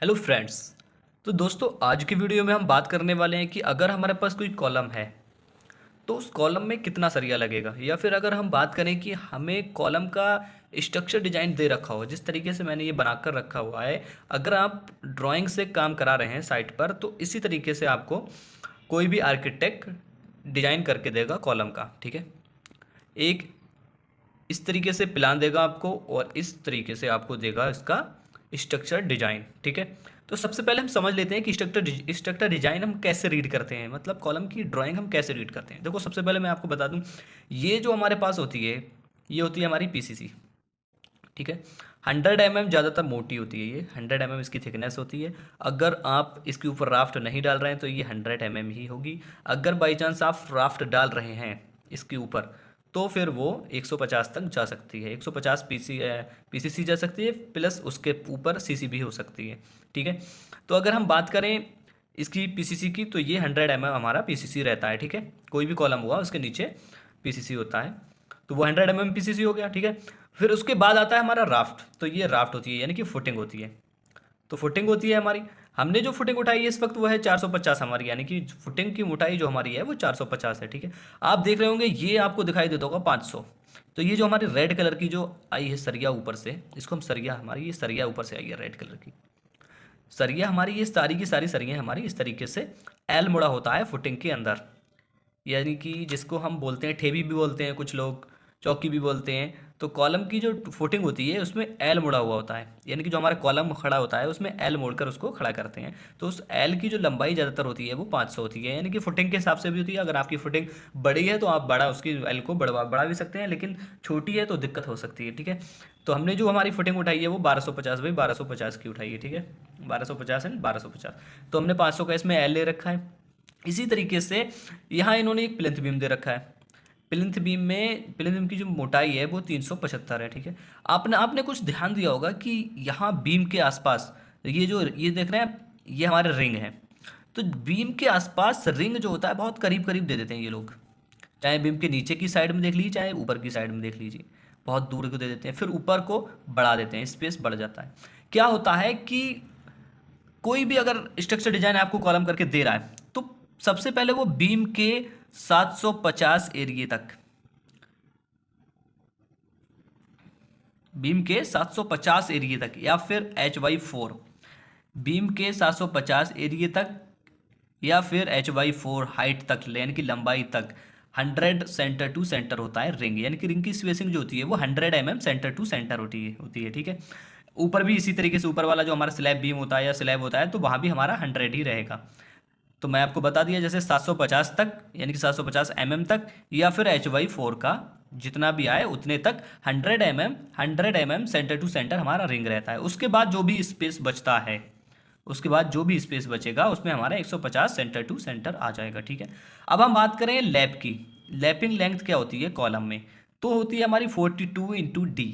Hello friends. तो दोस्तों आज की वीडियो में हम बात करने वाले हैं कि अगर हमारे पास कोई कॉलम है तो उस कॉलम में कितना सरिया लगेगा, या फिर अगर हम बात करें कि हमें कॉलम का स्ट्रक्चर डिजाइन दे रखा हो जिस तरीके से मैंने ये बनाकर रखा हुआ है। अगर आप ड्राइंग से काम करा रहे हैं साइट पर तो इसी तरीके से आपको कोई भी आर्किटेक्ट डिजाइन करके देगा कॉलम का। ठीक है, एक इस तरीके से प्लान देगा आपको और इस तरीके से आपको देगा इसका स्ट्रक्चर डिजाइन। ठीक है, तो सबसे पहले हम समझ लेते हैं कि स्ट्रक्चर डिजाइन हम कैसे रीड करते हैं, मतलब कॉलम की ड्राइंग हम कैसे रीड करते हैं। देखो, सबसे पहले मैं आपको बता दूं, ये जो हमारे पास होती है ये होती है हमारी पीसीसी। ठीक है, 100 mm ज़्यादातर मोटी होती है, ये 100 mm इसकी थिकनेस होती है। अगर आप इसके ऊपर राफ्ट नहीं डाल रहे हैं तो ये 100 mm ही होगी। अगर बाई चांस आप राफ्ट डाल रहे हैं इसके ऊपर तो फिर वो 150 तक जा सकती है। 150 पीसीसी जा सकती है, प्लस उसके ऊपर सीसी भी हो सकती है। ठीक है, तो अगर हम बात करें इसकी पीसीसी की तो ये 100 mm हमारा पीसीसी रहता है। ठीक है, कोई भी कॉलम हुआ उसके नीचे पीसीसी होता है, तो वो 100 mm पीसीसी हो गया। ठीक है, फिर उसके बाद आता है हमारा राफ्ट। तो ये राफ्ट होती है यानी कि फुटिंग होती है। तो फुटिंग होती है हमारी, हमने जो फुटिंग उठाई है इस वक्त वो है 450 हमारी, यानी कि फुटिंग की मोटाई जो हमारी है वो 450 है। ठीक है, आप देख रहे होंगे ये आपको दिखाई देता होगा 500। तो ये जो हमारी रेड कलर की जो आई है सरिया ऊपर से, इसको हम सरिया, हमारी ये सरिया ऊपर से आई है रेड कलर की सरिया हमारी, ये सारी की सारी सरिया हमारी इस तरीके से एल मुड़ा होता है फुटिंग के अंदर, यानी कि जिसको हम बोलते हैं ठेबी भी बोलते हैं, कुछ लोग चौकी भी बोलते हैं। तो कॉलम की जो फुटिंग होती है उसमें एल मुड़ा हुआ होता है, यानी कि जो हमारा कॉलम खड़ा होता है उसमें एल मोड़कर उसको खड़ा करते हैं। तो उस एल की जो लंबाई ज़्यादातर होती है वो 500 होती है, यानी कि फुटिंग के हिसाब से भी होती है। अगर आपकी फुटिंग बड़ी है तो आप बड़ा उसकी एल को बढ़ा भी सकते हैं, लेकिन छोटी है तो दिक्कत हो सकती है। ठीक है, तो हमने जो हमारी फुटिंग उठाई है वो 1250 बाई 1250 की उठाई है। ठीक है, 1250 एंड 1250, तो हमने 500 का इसमें एल ले रखा है। इसी तरीके से यहाँ इन्होंने एक प्लिंथ बीम दे रखा है। प्लिंथ बीम की जो मोटाई है वो 375 है। ठीक है, आपने आपने कुछ ध्यान दिया होगा कि यहाँ बीम के आसपास ये देख रहे हैं, ये हमारे रिंग है। तो बीम के आसपास रिंग जो होता है बहुत करीब करीब दे देते हैं ये लोग, चाहे बीम के नीचे की साइड में देख लीजिए चाहे ऊपर की साइड में देख लीजिए, बहुत दूर को दे देते हैं, फिर ऊपर को बढ़ा देते हैं, स्पेस बढ़ जाता है। क्या होता है कि कोई भी अगर स्ट्रक्चर डिजाइन आपको कॉलम करके दे रहा है तो सबसे पहले वो बीम के 750 एरिए तक, बीम के 750 एरिए तक, या फिर HY4 बीम के 750 एरिए तक, या फिर HY4 हाइट तक, यानी कि लंबाई तक 100 सेंटर टू सेंटर होता है रिंग, यानी कि रिंग की स्पेसिंग जो होती है वो 100 mm सेंटर टू सेंटर होती है। ठीक है, ऊपर भी इसी तरीके से, ऊपर वाला जो हमारा स्लैब बीम होता है या स्लैब होता है तो वहाँ भी हमारा 100 ही रहेगा। तो मैं आपको बता दिया, जैसे 750 तक यानी कि 750 mm तक, या फिर HY4 का जितना भी आए उतने तक 100 mm सेंटर टू सेंटर हमारा रिंग रहता है। उसके बाद जो भी स्पेस बचता है, उसके बाद जो भी स्पेस बचेगा उसमें हमारा 150 सेंटर टू सेंटर आ जाएगा। ठीक है, अब हम बात करें लैप की। लैपिंग लेंथ क्या होती है कॉलम में, तो होती है हमारी 42 × D।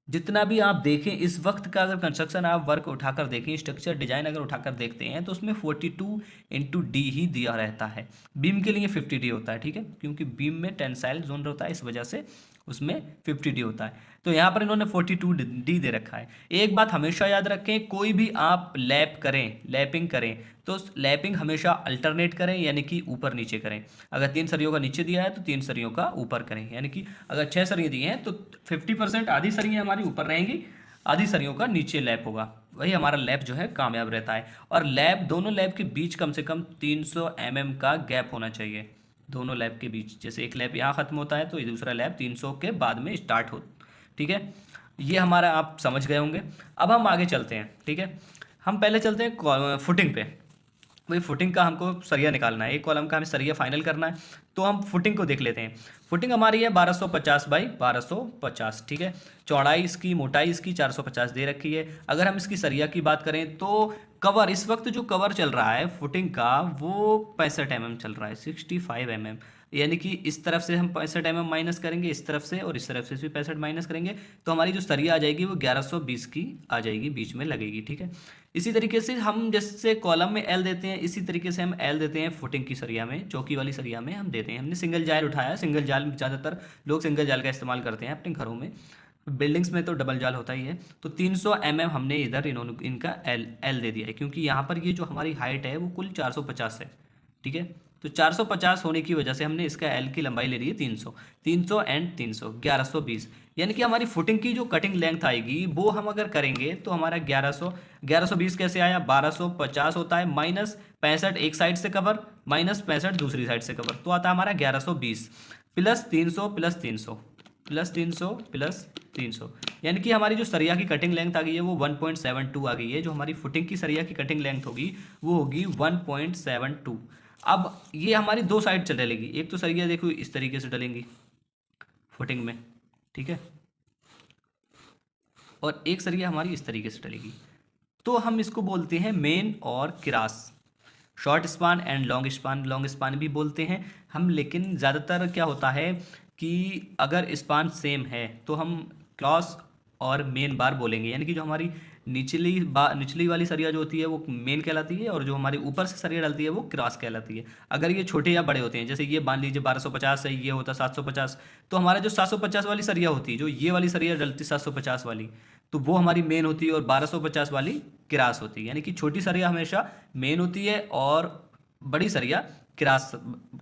जितना भी आप देखें इस वक्त का, अगर कंस्ट्रक्शन आप वर्क उठाकर देखें, स्ट्रक्चर डिजाइन अगर उठाकर देखते हैं तो उसमें 42 × D ही दिया रहता है। बीम के लिए 50D होता है। ठीक है, क्योंकि बीम में टेंसाइल जोन होता है, इस वजह से उसमें 50D होता है। तो यहाँ पर इन्होंने 42D दे रखा है। एक बात हमेशा याद रखें, कोई भी आप लैपिंग करें तो लैपिंग हमेशा अल्टरनेट करें, यानी कि ऊपर नीचे करें। अगर 3 सरियों का नीचे दिया है तो 3 सरियों का ऊपर करें, यानी कि अगर 6 सरियाँ दी हैं तो 50% आधी सरियाँ हमारी ऊपर रहेंगी, आधी सरियों का नीचे लैप होगा। वही हमारा लैप जो है कामयाब रहता है। और लैप, दोनों लैप के बीच कम से कम 300 mm का गैप होना चाहिए। दोनों लैप के बीच, जैसे एक लैप यहाँ ख़त्म होता है तो ये दूसरा लैप 300 के बाद में स्टार्ट हो। ठीक है, ये हमारा आप समझ गए होंगे। अब हम आगे चलते हैं। ठीक है, हम पहले चलते हैं फुटिंग पे। वही फुटिंग का हमको सरिया निकालना है, एक कॉलम का हमें सरिया फाइनल करना है, तो हम फुटिंग को देख लेते हैं। फुटिंग हमारी है 1250 बाई 1250। ठीक है, चौड़ाई इसकी, मोटाई इसकी 450 दे रखी है। अगर हम इसकी सरिया की बात करें तो कवर, इस वक्त जो कवर चल रहा है फुटिंग का वो 65 mm चल रहा है, 65 mm, यानी कि इस तरफ से हम 65 mm माइनस करेंगे इस तरफ से, और इस तरफ से भी 65 माइनस करेंगे, तो हमारी जो सरिया आ जाएगी वो 1120 की आ जाएगी, बीच में लगेगी। ठीक है, इसी तरीके से हम जैसे कॉलम में एल देते हैं, इसी तरीके से हम एल देते हैं फुटिंग की सरिया में, चौकी वाली सरिया में हम देते हैं। हमने सिंगल जाल उठाया, सिंगल जाल ज़्यादातर लोग सिंगल जाल का इस्तेमाल करते हैं अपने घरों में, बिल्डिंग्स में तो डबल जाल होता ही है। तो 300 mm हमने इधर इन्होंने इनका एल दे दिया है, क्योंकि यहाँ पर ये जो हमारी हाइट है वो कुल 450 है, ठीक है। तो 450 होने की वजह से हमने इसका एल की लंबाई ले ली है 300। 300 एंड 300 1120, यानी कि हमारी फुटिंग की जो कटिंग लेंथ आएगी वो हम अगर करेंगे तो हमारा 1120 कैसे आया, 1250 होता है, माइनस 65 एक साइड से कवर, माइनस 65 दूसरी साइड से कवर, तो आता है हमारा 1120 प्लस 300 प्लस 300 प्लस 300 प्लस 300, यानी कि हमारी जो सरिया की कटिंग लेंथ आ गई है वो 1.72 आ गई है। जो हमारी फुटिंग की सरिया की कटिंग लेंथ होगी वो होगी 1.72। अब ये हमारी दो साइड चल डलेगी, एक तो सरिया देखो इस तरीके से डलेंगी फुटिंग में, ठीक है, और एक सरिया हमारी इस तरीके से डलेगी। तो हम इसको बोलते हैं मेन और cross, short span and long span, long span भी बोलते हैं हम। लेकिन ज़्यादातर क्या होता है कि अगर स्पान सेम है तो हम क्रॉस और मेन बार बोलेंगे, यानी कि जो हमारी निचली वाली सरिया जो होती है वो मेन कहलाती है, और जो हमारे ऊपर से सरिया डलती है वो क्रॉस कहलाती है। अगर ये छोटे या बड़े होते हैं, जैसे ये मान लीजिए 1250 है, ये होता है 750, तो हमारा जो 750 वाली सरिया होती है, जो ये वाली सरिया डलती है 750 वाली, तो वो हमारी मेन होती है, और 1250 वाली क्रास होती है। यानी कि छोटी सरिया हमेशा मेन होती है और बड़ी सरिया क्रास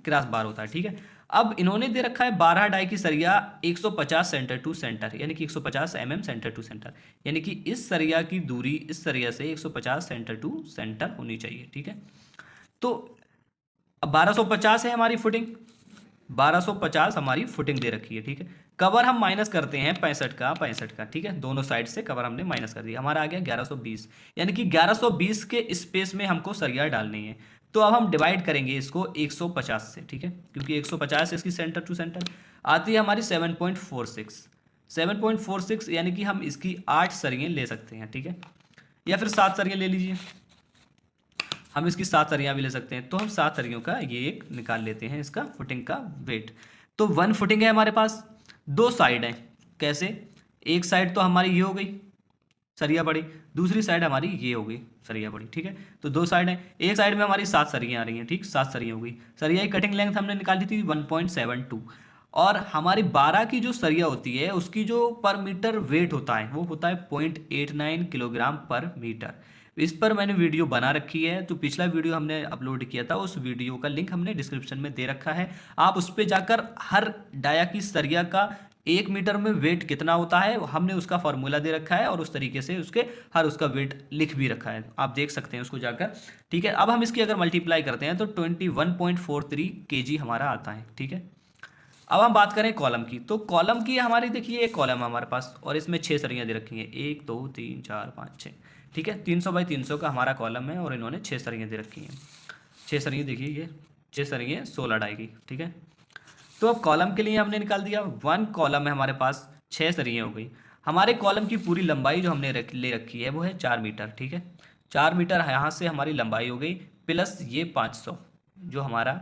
क्रास बार होता है, ठीक है। अब इन्होंने दे रखा है 12 डाई की सरिया 150 सेंटर टू सेंटर, यानी कि 150 सेंटर टू सेंटर, यानी कि इस सरिया की दूरी इस सरिया से 150 सेंटर टू सेंटर होनी चाहिए, ठीक है। तो अब 1250 है हमारी फुटिंग, 1250 हमारी फुटिंग दे रखी है, ठीक है। कवर हम माइनस करते हैं 65 का, ठीक है, दोनों साइड से कवर हमने माइनस कर दिया, हमारा आ गया 1120, यानी कि 1120 के स्पेस में हमको सरिया डालनी है। तो अब हम डिवाइड करेंगे इसको 150 से, ठीक है, क्योंकि 150 इसकी सेंटर टू सेंटर आती है हमारी 7.46, 7.46, यानी कि हम इसकी 8 सरियाँ ले सकते हैं, ठीक है, या फिर 7 सरियाँ ले लीजिए, हम इसकी 7 सरियाँ भी ले सकते हैं। तो हम 7 सरियों का ये एक निकाल लेते हैं इसका फुटिंग का वेट। तो 1 फुटिंग है हमारे पास, 2 साइड हैं, कैसे, एक साइड तो हमारी ये हो गई सरिया बड़ी, दूसरी साइड हमारी ये हो गई सरिया बड़ी, ठीक है। तो 2 साइड हैं, एक साइड में हमारी 7 सरियाँ आ रही हैं, ठीक, 7 सरियाँ हो गई। सरिया की कटिंग लेंथ हमने निकाली थी 1.72, और हमारी 12 की जो सरिया होती है उसकी जो पर मीटर वेट होता है वो होता है 0.89 किलोग्राम पर मीटर। इस पर मैंने वीडियो बना रखी है, तो पिछला वीडियो हमने अपलोड किया था, उस वीडियो का लिंक हमने डिस्क्रिप्शन में दे रखा है, आप उस पर जाकर हर डाया की सरिया का 1 मीटर में वेट कितना होता है हमने उसका फॉर्मूला दे रखा है, और उस तरीके से उसके हर उसका वेट लिख भी रखा है, आप देख सकते हैं उसको जाकर, ठीक है। अब हम इसकी अगर मल्टीप्लाई करते हैं तो 21.43 kg हमारा आता है, ठीक है। अब हम बात करें कॉलम की, तो कॉलम की हमारी देखिए एक कॉलम है हमारे पास, और इसमें 6 सरियाँ दे रखी हैं, 1 2 3 4 5 6, ठीक है, 300 बाई 300 का हमारा कॉलम है, और इन्होंने 6 सरियाँ दे रखी हैं, 6 सरियाँ देखिए, ये 6 सरियाँ 16 डाई की, ठीक है। तो अब कॉलम के लिए हमने निकाल दिया, 1 कॉलम है हमारे पास, 6 सरियाँ हो गई। हमारे कॉलम की पूरी लंबाई जो हमने ले रखी है वो है 4 मीटर, ठीक है, 4 मीटर यहाँ से हमारी लंबाई हो गई, प्लस ये 500 जो हमारा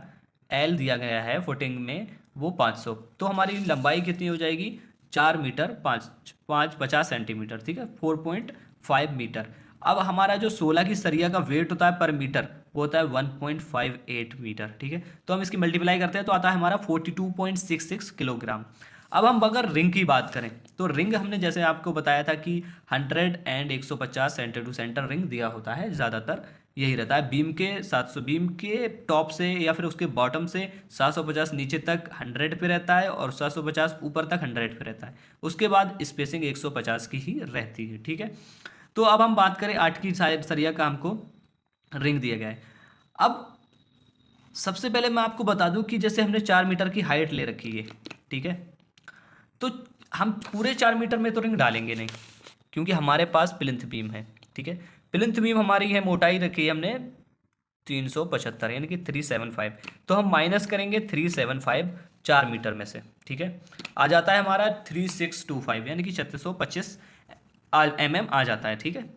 एल दिया गया है फुटिंग में वो 500, तो हमारी लंबाई कितनी हो जाएगी, 4 मीटर 50 सेंटीमीटर, ठीक है, 4.5 मीटर। अब हमारा जो 16 की सरिया का वेट होता है पर मीटर वो होता है 1.58 मीटर, ठीक है। तो हम इसकी मल्टीप्लाई करते हैं तो आता है हमारा 42.66 किलोग्राम। अब हम अगर रिंग की बात करें तो रिंग हमने जैसे आपको बताया था कि 100 and 150 centre to centre ring दिया होता है, ज़्यादातर यही रहता है। बीम के 700 बीम के टॉप से या फिर उसके बॉटम से 750 नीचे तक 100 पे रहता है, और 750 ऊपर तक 100 पे रहता है, उसके बाद स्पेसिंग 150 की ही रहती है, ठीक है। तो अब हम बात करें 8 की सरिया का हमको रिंग दिया गया है। अब सबसे पहले मैं आपको बता दूं कि जैसे हमने 4 मीटर की हाइट ले रखी है, ठीक है, तो हम पूरे 4 मीटर में तो रिंग डालेंगे नहीं, क्योंकि हमारे पास प्लिंथ बीम है, ठीक है। प्लिंथ बीम हमारी है, मोटाई रखी है हमने 375, यानी कि 375, तो हम माइनस करेंगे 375 4 मीटर में से, ठीक है, आ जाता है हमारा 3625, यानी कि 3625 mm आ जाता है, ठीक है।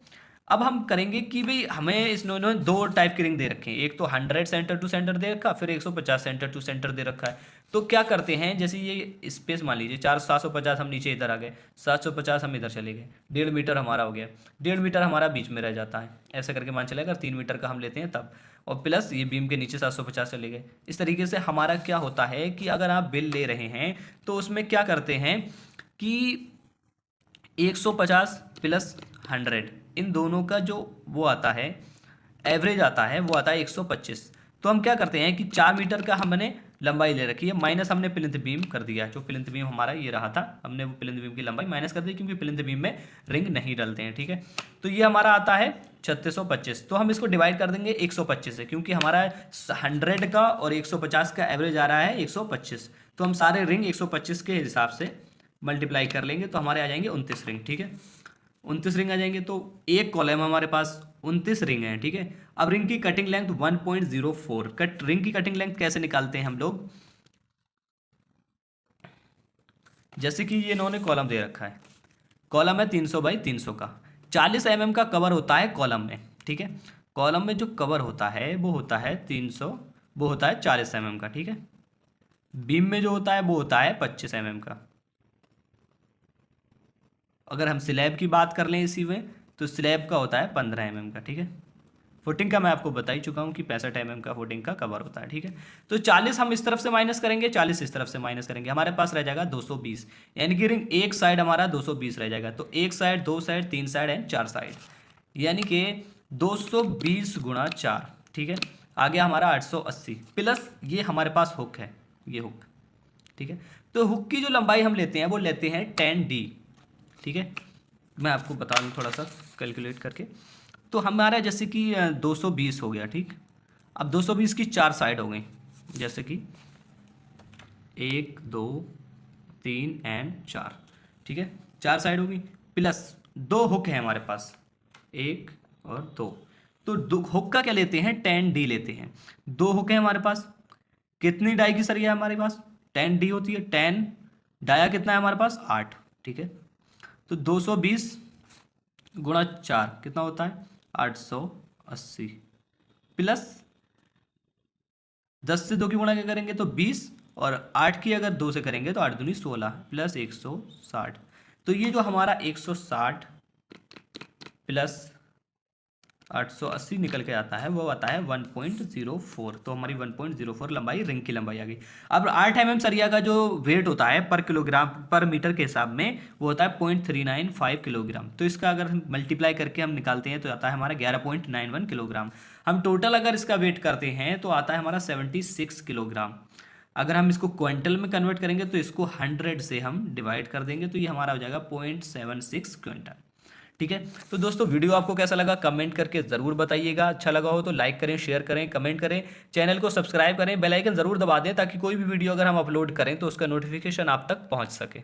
अब हम करेंगे कि भाई हमें इन्होंने 2 टाइप की रिंग दे रखे हैं, एक तो 100 सेंटर टू सेंटर दे रखा, फिर 150 सेंटर टू सेंटर दे रखा है। तो क्या करते हैं, जैसे ये स्पेस मान लीजिए 750 हम नीचे इधर आ गए, 750 हम इधर चले गए, 1.5 मीटर हमारा हो गया, 1.5 मीटर हमारा बीच में रह जाता है, ऐसे करके मान चले, अगर 3 मीटर का हम लेते हैं तब, और प्लस ये बीम के नीचे 750 चले गए। इस तरीके से हमारा क्या होता है कि अगर आप बिल ले रहे हैं तो उसमें क्या करते हैं कि 150 प्लस 100, इन दोनों का जो वो आता है एवरेज आता है, वो आता है 125। तो हम क्या करते हैं कि 4 मीटर का हमने लंबाई ले रखी है, माइनस हमने प्लिंथ बीम कर दिया। जो प्लिंथ बीम हमारा ये रहा था, हमने वो प्लिंथ बीम की लंबाई माइनस कर दी, क्योंकि प्लिंथ बीम में रिंग नहीं डलते हैं, ठीक है। तो ये हमारा आता है 3625। तो हम इसको डिवाइड कर देंगे 125 से, क्योंकि हमारा 100 का और 150 का एवरेज आ रहा है 125। तो हम सारे रिंग 125 के हिसाब से मल्टीप्लाई कर लेंगे, तो हमारे आ जाएंगे 29 रिंग, ठीक है। 29 रिंग आ जाएंगे, तो एक कॉलम हमारे पास 29 रिंग है, ठीक है। अब रिंग की कटिंग लेंथ 1.04। रिंग की कटिंग लेंथ कैसे निकालते हैं हम लोग, जैसे कि ये इन्होंने कॉलम दे रखा है, कॉलम है 300 बाई 300 का, 40 mm का कवर होता है कॉलम में, ठीक है। कॉलम में जो कवर होता है वो होता है 300, वो होता है 40 mm का, ठीक है। बीम में जो होता है वो होता है 25 mm का। अगर हम स्लैब की बात कर लें इसी में, तो स्लैब का होता है 15 mm का, ठीक है। फुटिंग का मैं आपको बता ही चुका हूँ कि 65 mm का फुटिंग का कवर होता है, ठीक है। तो 40 हम इस तरफ से माइनस करेंगे, 40 इस तरफ से माइनस करेंगे, हमारे पास रह जाएगा 220। यानी कि रिंग एक साइड हमारा 220 रह जाएगा। तो एक साइड, दो साइड, तीन साइड एंड 4 साइड, यानी कि 220 गुणा 4, ठीक है। आ गया हमारा 880 प्लस ये हमारे पास हुक है, ये हुक, ठीक है। तो हुक की जो लंबाई हम लेते हैं वो लेते हैं 10D, ठीक है। मैं आपको बता दूँ थोड़ा सा कैलकुलेट करके। तो हमारा जैसे कि 220 हो गया, ठीक। अब 220 की 4 साइड हो गई, जैसे कि 1 2 3 एंड 4, ठीक है। 4 साइड हो गई, प्लस 2 हुक है हमारे पास, 1 और 2। तो हुक का क्या लेते हैं, 10D लेते हैं। 2 हुक है हमारे पास, कितनी डाई की सरिया है हमारे पास, 10D होती है। 10 डाया कितना है हमारे पास, 8, ठीक है। तो 220 गुणा 4 कितना होता है, 880 प्लस 10 से 2 की गुणा क्या करेंगे तो 20, और 8 की अगर 2 से करेंगे तो 8 दूनी 16 प्लस 160। तो ये जो हमारा 160 प्लस 880 निकल के आता है, वो आता है 1.04। तो हमारी 1.04 लंबाई रिंग की लंबाई आ गई। अब 8 mm सरिया का जो वेट होता है पर किलोग्राम पर मीटर के हिसाब में, वो होता है 0.395 किलोग्राम। तो इसका अगर हम मल्टीप्लाई करके हम निकालते हैं तो आता है हमारा 11.91 किलोग्राम। हम टोटल अगर इसका वेट करते हैं तो आता है हमारा 76 किलोग्राम। अगर हम इसको क्विंटल में कन्वर्ट करेंगे तो इसको 100 से हम डिवाइड कर देंगे, तो ये हमारा हो जाएगा 0.76 क्विंटल, ठीक है। तो दोस्तों वीडियो आपको कैसा लगा कमेंट करके ज़रूर बताइएगा। अच्छा लगा हो तो लाइक करें, शेयर करें, कमेंट करें, चैनल को सब्सक्राइब करें, बेल आइकन ज़रूर दबा दें, ताकि कोई भी वीडियो अगर हम अपलोड करें तो उसका नोटिफिकेशन आप तक पहुंच सके।